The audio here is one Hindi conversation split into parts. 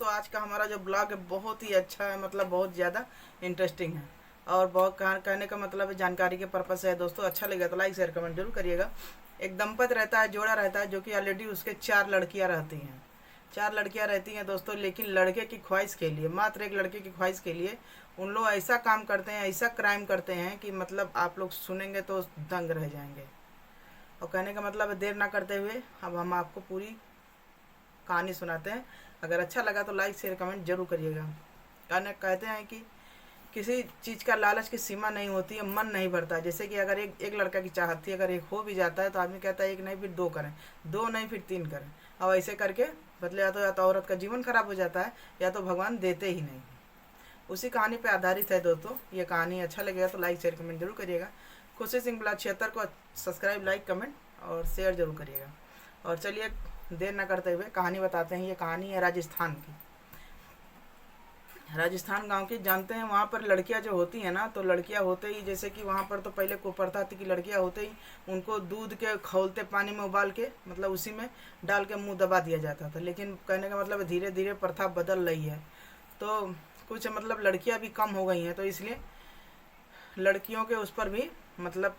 दोस्तों आज का हमारा जो ब्लॉग है बहुत ही अच्छा है, मतलब बहुत ज़्यादा इंटरेस्टिंग है और बहुत कहने का मतलब है जानकारी के पर्पज़ से है। दोस्तों अच्छा लगेगा तो लाइक शेयर कमेंट जरूर करिएगा। एक दंपत रहता है, जोड़ा रहता है, जो कि ऑलरेडी उसके 4 लड़कियां रहती हैं। 4 लड़कियां रहती हैं दोस्तों, लेकिन लड़के की ख्वाहिश के लिए, मात्र एक लड़के की ख्वाहिश के लिए उन लोग ऐसा काम करते हैं, ऐसा क्राइम करते हैं कि मतलब आप लोग सुनेंगे तो दंग रह जाएंगे। और कहने का मतलब है देर ना करते हुए अब हम आपको पूरी कहानी सुनाते हैं। अगर अच्छा लगा तो लाइक शेयर कमेंट जरूर करिएगा। कहते हैं कि किसी चीज़ का लालच की सीमा नहीं होती है, मन नहीं भरता। जैसे कि अगर एक लड़का की चाहत थी, अगर एक हो भी जाता है तो आदमी कहता है एक नहीं फिर 2 करें, 2 नहीं फिर 3 करें। अब ऐसे करके बदले या तो औरत का जीवन खराब हो जाता है या तो भगवान देते ही नहीं। उसी कहानी पे आधारित है दोस्तों ये कहानी। अच्छा लगेगा तो लाइक शेयर कमेंट जरूर करिएगा। खुशी सिंह ब्लॉग 76 को सब्सक्राइब, लाइक, कमेंट और शेयर जरूर करिएगा। और चलिए देर न करते हुए कहानी बताते हैं। ये कहानी है राजस्थान की। राजस्थान गांव की, जानते हैं वहाँ पर लड़कियाँ जो होती हैं ना, तो लड़कियाँ होते ही जैसे कि वहाँ पर तो पहले कुप्रथा थी कि लड़कियाँ होते ही उनको दूध के खौलते पानी में उबाल के मतलब उसी में डाल के मुंह दबा दिया जाता था। लेकिन कहने का मतलब धीरे धीरे प्रथा बदल रही है, तो कुछ मतलब लड़कियाँ भी कम हो गई हैं, तो इसलिए लड़कियों के उस पर भी मतलब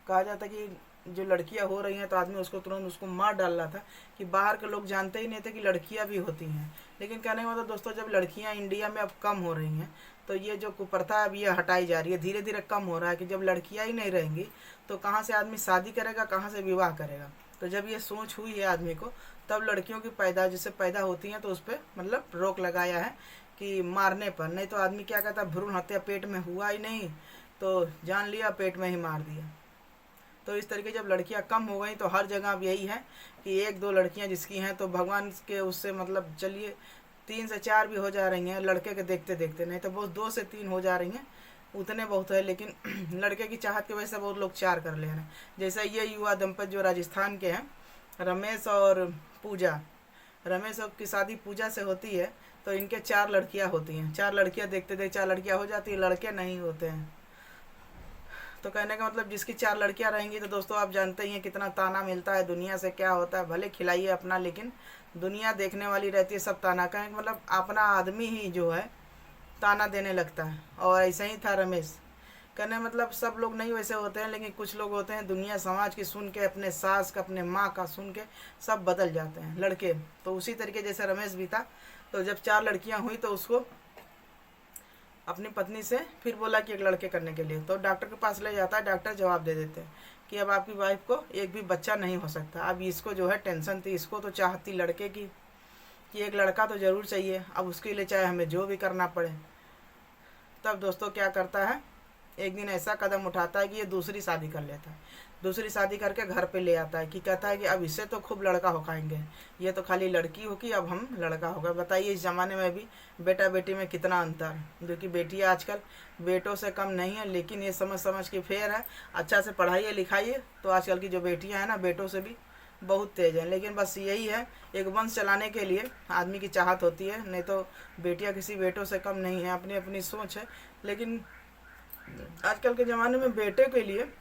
कहा जाता कि जो लड़कियां हो रही हैं तो आदमी उसको तुरंत उसको मार डाल रहा था कि बाहर के लोग जानते ही नहीं थे कि लड़कियां भी होती हैं। लेकिन कहने का मतलब दोस्तों जब लड़कियां इंडिया में अब कम हो रही हैं तो ये जो कुप्रथा अब ये हटाई जा रही है, धीरे धीरे कम हो रहा है कि जब लड़कियां ही नहीं रहेंगी तो कहाँ से आदमी शादी करेगा, कहाँ से विवाह करेगा। तो जब ये सोच हुई है आदमी को, तब लड़कियों की पैदा जिससे पैदा होती हैं तो उस पर मतलब रोक लगाया है कि मारने पर। नहीं तो आदमी क्या कहता है, भ्रूण हत्या पेट में हुआ ही नहीं तो जान लिया पेट में ही मार दिया। तो इस तरीके जब लड़कियां कम हो गई तो हर जगह अब यही है कि 1-2 लड़कियां जिसकी हैं तो भगवान के उससे मतलब चलिए 3 से 4 भी हो जा रही हैं लड़के के देखते देखते, नहीं तो बहुत 2 से 3 हो जा रही हैं, उतने बहुत है। लेकिन लड़के की चाहत की वजह से बहुत लोग 4 कर ले रहे हैं। जैसे ये युवा दंपत जो राजस्थान के हैं, रमेश और पूजा। रमेश की शादी पूजा से होती है तो इनके 4 लड़कियां होती हैं। 4 लड़कियां देखते देखते 4 लड़कियां हो जाती है, लड़के नहीं होते हैं। तो कहने का मतलब जिसकी 4 लड़कियां रहेंगी तो दोस्तों आप जानते ही हैं कितना ताना मिलता है, दुनिया से क्या होता है। भले खिलाइए अपना, लेकिन दुनिया देखने वाली रहती है, सब ताना। का मतलब अपना आदमी ही जो है ताना देने लगता है। और ऐसा ही था रमेश। कहने मतलब सब लोग नहीं वैसे होते हैं, लेकिन कुछ लोग होते हैं दुनिया समाज की सुन के, अपने सास का, अपने माँ का सुन के सब बदल जाते हैं लड़के। तो उसी तरीके जैसे रमेश भी था। तो जब 4 लड़कियां हुई तो उसको अपनी पत्नी से फिर बोला कि एक लड़के करने के लिए, तो डॉक्टर के पास ले जाता है। डॉक्टर जवाब दे देते हैं कि अब आपकी वाइफ को एक भी बच्चा नहीं हो सकता। अब इसको जो है टेंशन थी, इसको तो चाहती लड़के की कि एक लड़का तो ज़रूर चाहिए, अब उसके लिए चाहे हमें जो भी करना पड़े। तब दोस्तों क्या करता है, एक दिन ऐसा कदम उठाता है कि ये दूसरी शादी कर लेता है। दूसरी शादी करके घर पे ले आता है कि कहता है कि अब इससे तो खूब लड़का हो खाएंगे, ये तो खाली लड़की होगी, अब हम लड़का होगा। बताइए इस ज़माने में भी बेटा बेटी में कितना अंतर, जो कि बेटियाँ आजकल बेटों से कम नहीं है, लेकिन ये समझ समझ के फेर है। अच्छा से पढ़ाइए लिखाइए तो आजकल की जो बेटियाँ हैं ना बेटों से भी बहुत तेज़ हैं। लेकिन बस यही है, एक वंश चलाने के लिए आदमी की चाहत होती है, नहीं तो बेटियाँ किसी बेटों से कम नहीं है। अपनी अपनी सोच है। लेकिन आजकल के ज़माने में बेटे के लिए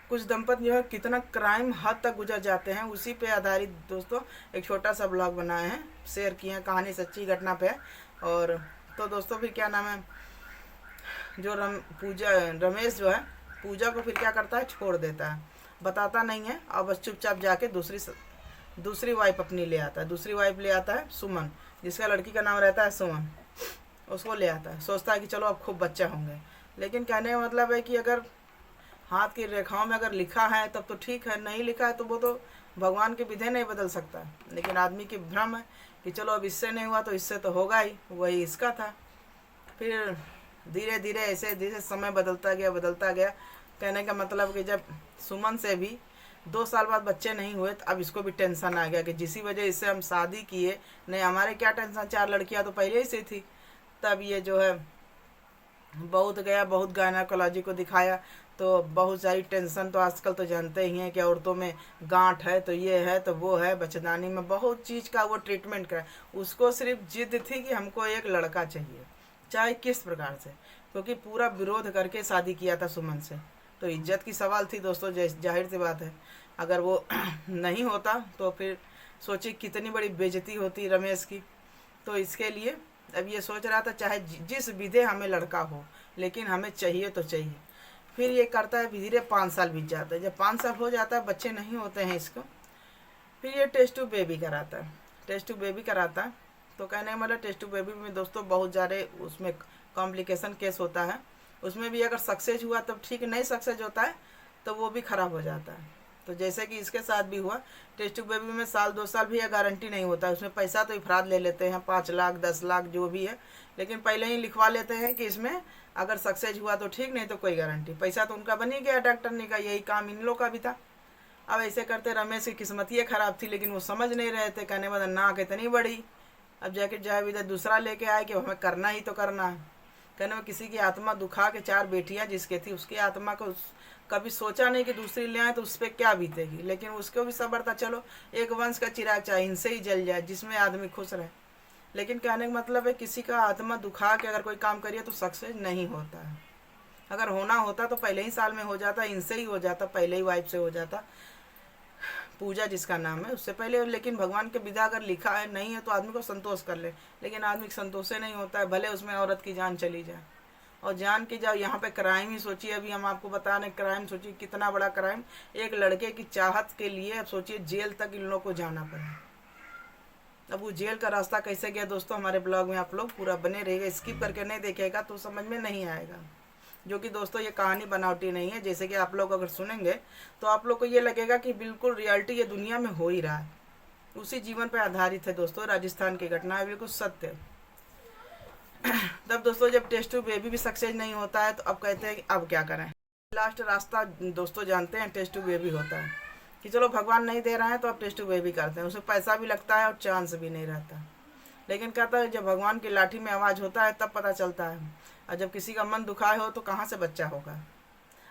कुछ दंपत जो है कितना क्राइम हद तक गुजर जाते हैं, उसी पे आधारित दोस्तों एक छोटा सा ब्लॉग बनाए हैं, शेयर किए हैं। कहानी सच्ची घटना पे है। और तो दोस्तों फिर क्या नाम है, जो रमेश जो है पूजा को फिर क्या करता है, छोड़ देता है, बताता नहीं है और बस चुपचाप जाके दूसरी वाइफ अपनी ले आता है। दूसरी वाइफ ले आता है सुमन, जिसका लड़की का नाम रहता है सुमन। उसको ले आता है, सोचता है कि चलो अब खूब बच्चे होंगे। लेकिन कहने का मतलब है कि अगर हाथ की रेखाओं में अगर लिखा है तब तो ठीक है, नहीं लिखा है तो वो तो भगवान के विधि नहीं बदल सकता। लेकिन आदमी की भ्रम है कि चलो अब इससे नहीं हुआ तो इससे तो होगा ही, वही इसका था। फिर धीरे धीरे ऐसे धीरे समय बदलता गया। कहने का मतलब कि जब सुमन से भी 2 साल बाद बच्चे नहीं हुए तो अब इसको भी टेंशन आ गया कि जिसी वजह इससे हम शादी किए, नहीं हमारे क्या टेंशन, 4 लड़कियां तो पहले ही से थी। तब ये जो है बहुत गायनाकोलॉजी को दिखाया तो बहुत सारी टेंशन। तो आजकल तो जानते ही हैं कि औरतों में गांठ है तो ये है तो वो है, बच्चेदानी में बहुत चीज़ का वो ट्रीटमेंट करा। उसको सिर्फ जिद थी कि हमको एक लड़का चाहिए, चाहे किस प्रकार से, क्योंकि पूरा विरोध करके शादी किया था सुमन से। तो इज्जत की सवाल थी दोस्तों, जाहिर सी बात है। अगर वो नहीं होता तो फिर सोचिए कितनी बड़ी बेइज्जती होती रमेश की। तो इसके लिए अब ये सोच रहा था चाहे जिस विधे हमें लड़का हो, लेकिन हमें चाहिए तो चाहिए। फिर ये करता है, धीरे 5 साल बीत जाता है। जब 5 साल हो जाता है, बच्चे नहीं होते हैं इसको, फिर ये टेस्ट टू बेबी कराता है। टेस्ट टू बेबी कराता है तो कहने का मतलब टेस्ट टू बेबी में दोस्तों बहुत ज़्यादा उसमें कॉम्प्लिकेशन केस होता है। उसमें भी अगर सक्सेस हुआ तब ठीक, नहीं सक्सेस होता है तो वो भी ख़राब हो जाता है। तो जैसे कि इसके साथ भी हुआ, टेस्ट टू बेबी में साल 2 साल भी गारंटी नहीं होता है। उसमें पैसा तो इफराद ले लेते हैं, 5 लाख 10 लाख जो भी है, लेकिन पहले ही लिखवा लेते हैं कि इसमें अगर सक्सेस हुआ तो ठीक, नहीं तो कोई गारंटी। पैसा तो उनका बन ही गया डॉक्टर ने का, यही काम इन लोग का भी था। अब ऐसे करते रमेश की किस्मत ये ख़राब थी, लेकिन वो समझ नहीं रहे थे। कहने मतलब नाक इतनी बड़ी, अब जाके जाए इधर दूसरा लेके आए कि हमें करना ही तो करना है। कहने में किसी की आत्मा दुखा के 4 बेटियां जिसके थी, उसकी आत्मा को कभी सोचा नहीं कि दूसरी ले आए तो उस पर क्या बीतेगी, लेकिन उसको भी सब्र था, चलो एक वंश का चिराग चाहे इनसे ही जल जाए जिसमें आदमी खुश रहे। लेकिन कहने का मतलब है किसी का आत्मा दुखा के अगर कोई काम करिए तो सक्सेस नहीं होता है। अगर होना होता तो पहले ही साल में हो जाता, इनसे ही हो जाता, पहले ही वाइफ से हो जाता, पूजा जिसका नाम है उससे पहले। लेकिन भगवान के विधा अगर लिखा है नहीं है तो आदमी को संतोष कर ले, लेकिन आदमी को संतोष नहीं होता है, भले उसमें औरत की जान चली जाए। और जान की जाओ, यहाँ पे क्राइम ही सोचिए, अभी हम आपको बता रहे क्राइम, सोचिए कितना बड़ा क्राइम। एक लड़के की चाहत के लिए अब सोचिए जेल तक इन लोगों को जाना पड़ा। अब वो जेल का रास्ता कैसे गया दोस्तों, हमारे ब्लॉग में आप लोग पूरा बने रहिएगा, स्किप करके नहीं देखेगा तो समझ में नहीं आएगा। जो कि दोस्तों ये कहानी बनावटी नहीं है, जैसे कि आप लोग अगर सुनेंगे तो आप लोग को ये लगेगा कि बिल्कुल रियलिटी ये दुनिया में हो ही रहा है, उसी जीवन पर आधारित है दोस्तों। राजस्थान की घटना है, बिल्कुल सत्य। तब दोस्तों जब टेस्ट टू बेबी भी सक्सेस नहीं होता है तो अब कहते हैं कि अब क्या करें। लास्ट रास्ता दोस्तों जानते हैं, टेस्ट टू बेबी होता है कि चलो भगवान नहीं दे रहा है तो अब टेस्ट टू बेबी करते हैं। उसमें पैसा भी लगता है और चांस भी नहीं रहता, लेकिन कहता है जब भगवान की लाठी में आवाज़ होता है तब पता चलता है। और जब किसी का मन दुखाए हो तो कहाँ से बच्चा होगा।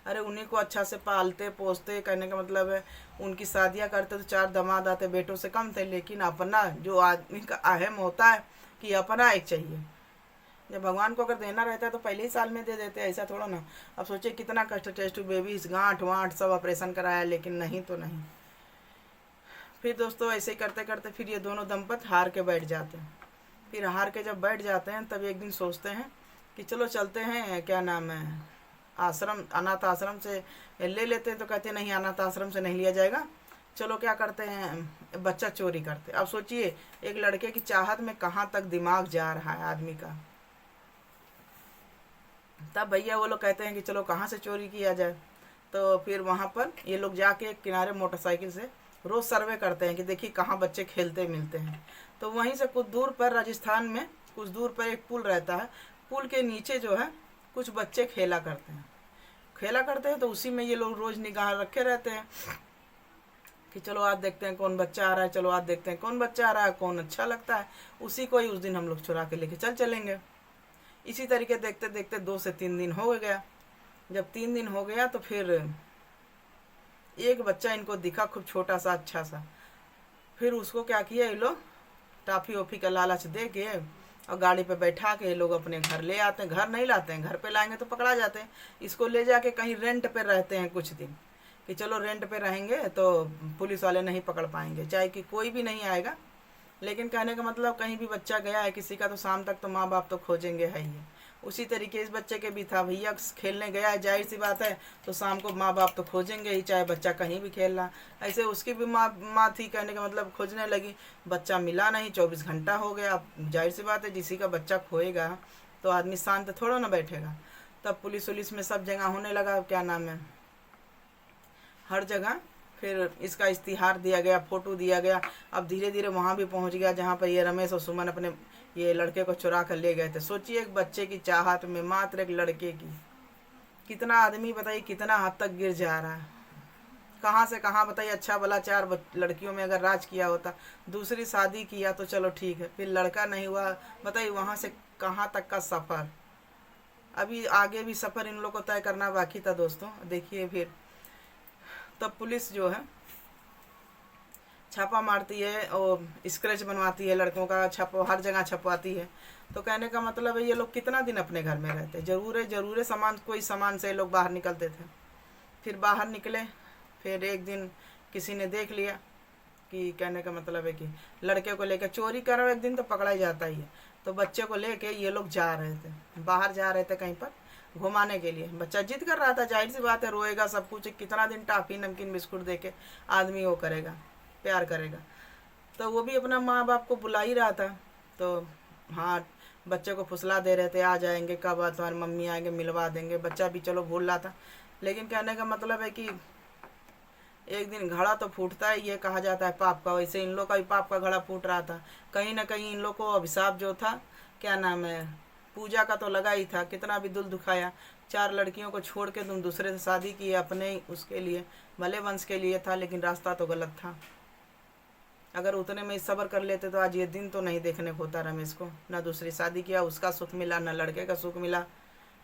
अरे उन्हीं को अच्छा से पालते पोसते, कहने का मतलब है उनकी शादियाँ करते तो 4 दामाद आते, बेटों से कम थे। लेकिन अपना जो आदमी का अहम होता है कि अपना एक चाहिए, जब भगवान को अगर देना रहता है तो पहले ही साल में दे देते हैं, ऐसा थोड़ा ना। अब सोचिए कितना कष्ट, टेस्ट टू बेबी, गांठ वांठ सब ऑपरेशन कराया, लेकिन नहीं तो नहीं। फिर दोस्तों ऐसे ही करते करते फिर ये दोनों दंपत्ति हार के बैठ जाते हैं। फिर हार के जब बैठ जाते हैं तब एक दिन सोचते हैं कि चलो चलते हैं, क्या नाम है, आश्रम, अनाथ आश्रम से ले लेते हैं। तो कहते नहीं, अनाथ आश्रम से नहीं लिया जाएगा, चलो क्या करते हैं, बच्चा चोरी करते। अब सोचिए एक लड़के की चाहत में कहाँ तक दिमाग जा रहा है आदमी का। तब भैया वो लोग कहते हैं कि चलो कहाँ से चोरी किया जाए। तो फिर वहाँ पर ये लोग जाके किनारे मोटरसाइकिल से रोज़ सर्वे करते हैं कि देखिए कहाँ बच्चे खेलते मिलते हैं। तो वहीं से कुछ दूर पर, राजस्थान में कुछ दूर पर एक पुल रहता है, पुल के नीचे जो है कुछ बच्चे खेला करते हैं। तो उसी में ये लोग रोज़ निगाह रखे रहते हैं कि चलो आज देखते हैं कौन बच्चा आ रहा है, चलो आज देखते हैं कौन बच्चा आ रहा है, कौन अच्छा लगता है, उसी को ही उस दिन हम लोग चुरा के लेके चलेंगे। इसी तरीके देखते देखते 2 से 3 दिन हो गया। जब 3 दिन हो गया तो फिर एक बच्चा इनको दिखा, खूब छोटा सा अच्छा सा। फिर उसको क्या किया, ये लोग टाफी ओफी का लालच दे के और गाड़ी पे बैठा के ये लोग अपने घर ले आते हैं। घर नहीं लाते हैं, घर पे लाएंगे तो पकड़ा जाते हैं। इसको ले जाके कहीं रेंट पे रहते हैं कुछ दिन, कि चलो रेंट पे रहेंगे तो पुलिस वाले नहीं पकड़ पाएंगे, चाहे कि कोई भी नहीं आएगा। लेकिन कहने का मतलब कहीं भी बच्चा गया है किसी का तो शाम तक तो माँ बाप तो खोजेंगे है ही। उसी तरीके इस बच्चे के भी था, भैया खेलने गया है, जाहिर सी बात है तो शाम को माँ बाप तो खोजेंगे ही, चाहे बच्चा कहीं भी खेल रहा। ऐसे उसकी भी माँ थी, कहने का मतलब खोजने लगी, बच्चा मिला नहीं, 24 घंटा हो गया। अब जाहिर सी बात है किसी का बच्चा खोएगा तो आदमी शांत थोड़ा ना बैठेगा। तब पुलिस वुलिस में सब जगह होने लगा, क्या नाम है, हर जगह फिर इसका इश्तिहार दिया गया, फोटो दिया गया। अब धीरे धीरे वहाँ भी पहुँच गया जहाँ पर ये रमेश और सुमन अपने ये लड़के को चुरा कर ले गए थे। सोचिए एक बच्चे की चाहत में, मात्र एक लड़के की, कितना आदमी बताइए कितना हद तक गिर जा रहा है। कहाँ से कहाँ बताइए, अच्छा भला 4 लड़कियों में अगर राज किया होता, दूसरी शादी किया तो चलो ठीक है, फिर लड़का नहीं हुआ, बताइए वहाँ से कहाँ तक का सफ़र। अभी आगे भी सफ़र इन लोग को तय करना बाकी था दोस्तों। देखिए फिर तब पुलिस जो है छापा मारती है और स्क्रैच बनवाती है, लड़कों का छापा हर जगह छपवाती है। तो कहने का मतलब है ये लोग कितना दिन अपने घर में रहते, जरूर सामान, कोई सामान से लोग बाहर निकलते थे। फिर बाहर निकले, फिर एक दिन किसी ने देख लिया कि कहने का मतलब है कि लड़के को लेकर चोरी करो एक दिन तो पकड़ा ही जाता ही है। तो बच्चे को लेके ये लोग जा रहे थे, बाहर जा रहे थे कहीं पर घुमाने के लिए। बच्चा जिद कर रहा था, जाहिर सी बात है रोएगा सब कुछ, कितना दिन टॉफी नमकीन बिस्कुट दे के आदमी वो करेगा, प्यार करेगा। तो वो भी अपना माँ बाप को बुला ही रहा था। तो हाँ, बच्चे को फुसला दे रहे थे, आ जाएंगे कब, तुम्हारी मम्मी आएंगे मिलवा देंगे। बच्चा भी चलो भूल रहा था, लेकिन कहने का मतलब है कि एक दिन घड़ा तो फूटता है, ये कहा जाता है पाप का। वैसे इन लोग का भी पाप का घड़ा फूट रहा था। कहीं ना कहीं इन लोग को अभिशाप जो था, क्या नाम है, पूजा का तो लगा ही था। कितना भी दिल दुखाया, 4 लड़कियों को छोड़ के तुम दूसरे से शादी की, अपने उसके लिए भले वंश के लिए था, लेकिन रास्ता तो गलत था। अगर उतने में सब्र कर लेते तो आज ये दिन तो नहीं देखने को होता रमेश को। ना दूसरी शादी किया, उसका सुख मिला, ना लड़के का सुख मिला।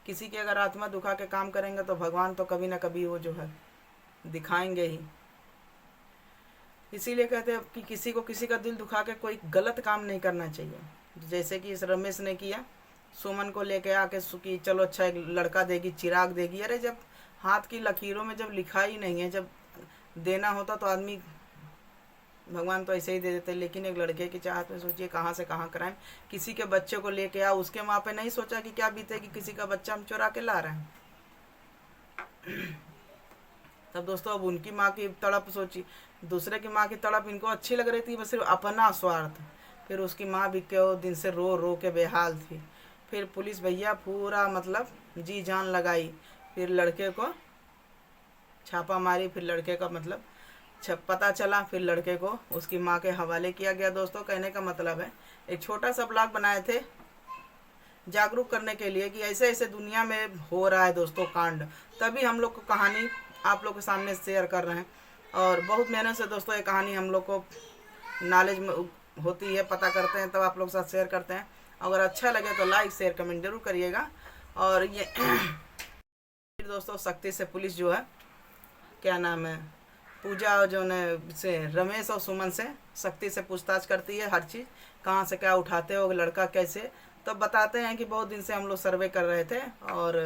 किसी की अगर आत्मा दुखा के काम करेंगे तो भगवान तो कभी ना कभी वो जो है दिखाएंगे ही। इसीलिए कहते हैं कि किसी को किसी का दिल दुखा के कोई गलत काम नहीं करना चाहिए। जैसे कि इस रमेश ने किया, सुमन को लेके आके कि चलो अच्छा एक लड़का देगी, चिराग देगी। अरे जब हाथ की लकीरों में जब लिखा ही नहीं है, जब देना होता तो आदमी, भगवान तो ऐसे ही दे देते। लेकिन एक लड़के की चाहत में सोचिए कहाँ से कहाँ कराएं। किसी के बच्चे को लेके आओ, उसके माँ पे नहीं सोचा कि क्या बीते कि किसी का बच्चा हम चुरा के ला रहे हैं। तब दोस्तों अब उनकी माँ की तड़प सोची, दूसरे की माँ की तड़प इनको अच्छी लग रही थी, बस सिर्फ अपना स्वार्थ। फिर उसकी माँ भी क्यों दिन से रो रो के बेहाल थी। फिर पुलिस भैया पूरा मतलब जी जान लगाई, फिर लड़के को छापा मारी, फिर लड़के का मतलब पता चला, फिर लड़के को उसकी माँ के हवाले किया गया। दोस्तों कहने का मतलब है, एक छोटा सा ब्लॉग बनाए थे जागरूक करने के लिए कि ऐसे ऐसे दुनिया में हो रहा है दोस्तों कांड। तभी हम लोग को कहानी आप लोग के सामने शेयर कर रहे हैं। और बहुत मेहनत से दोस्तों ये कहानी हम लोग को नॉलेज में होती है, पता करते हैं, तब आप लोग के साथ शेयर करते हैं। अगर अच्छा लगे तो लाइक शेयर कमेंट जरूर करिएगा। और ये फिर दोस्तों शक्ति से पुलिस जो है, क्या नाम है, पूजा और जो ने से रमेश और सुमन से शक्ति से पूछताछ करती है, हर चीज़ कहाँ से क्या उठाते हो, लड़का कैसे। तब बताते हैं कि बहुत दिन से हम लोग सर्वे कर रहे थे और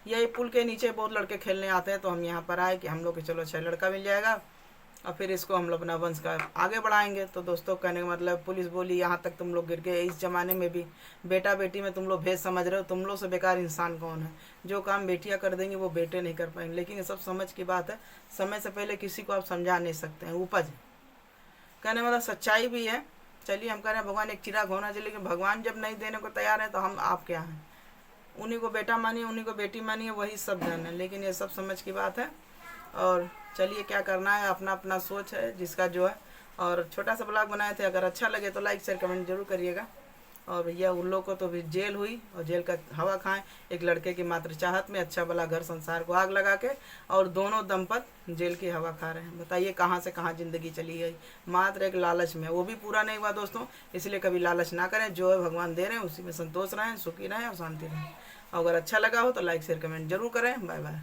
यही पुल के नीचे बहुत लड़के खेलने आते हैं, तो हम यहाँ पर आए कि हम लोग के चलो अच्छा लड़का मिल जाएगा और फिर इसको हम लोग अपना वंश का आगे बढ़ाएंगे। तो दोस्तों कहने का मतलब पुलिस बोली यहाँ तक तुम लोग गिर गए, इस ज़माने में भी बेटा बेटी में तुम लोग भेद समझ रहे हो, तुम लोग से बेकार इंसान कौन है। जो काम बेटियाँ कर देंगी वो बेटे नहीं कर पाएंगे। लेकिन ये सब समझ की बात है, समय से पहले किसी को आप समझा नहीं सकते हैं, उपज कहने मतलब सच्चाई भी है। चलिए हम कह रहे हैं भगवान एक चिराग होना चाहिए, लेकिन भगवान जब नहीं देने को तैयार है तो हम आप क्या हैं। उन्हीं को बेटा मानिए, उन्हीं को बेटी मानिए, वही सब धन है। लेकिन ये सब समझ की बात है। और चलिए क्या करना है, अपना अपना सोच है जिसका जो है। और छोटा सा ब्लॉग बनाए थे, अगर अच्छा लगे तो लाइक शेयर कमेंट जरूर करिएगा। और भैया उन लोग को तो भी जेल हुई और जेल का हवा खाएं। एक लड़के की मात्र चाहत में अच्छा भला घर संसार को आग लगा के, और दोनों दंपत जेल की हवा खा रहे हैं। बताइए कहाँ से कहाँ ज़िंदगी चली गई, मात्र एक लालच में। वो भी पूरा नहीं हुआ दोस्तों, इसलिए कभी लालच ना करें। जो है भगवान दे रहे हैं उसी में संतोष रहें, सुखी रहें और शांति रहें। अगर अच्छा लगा हो तो लाइक शेयर कमेंट जरूर करें। Bye bye.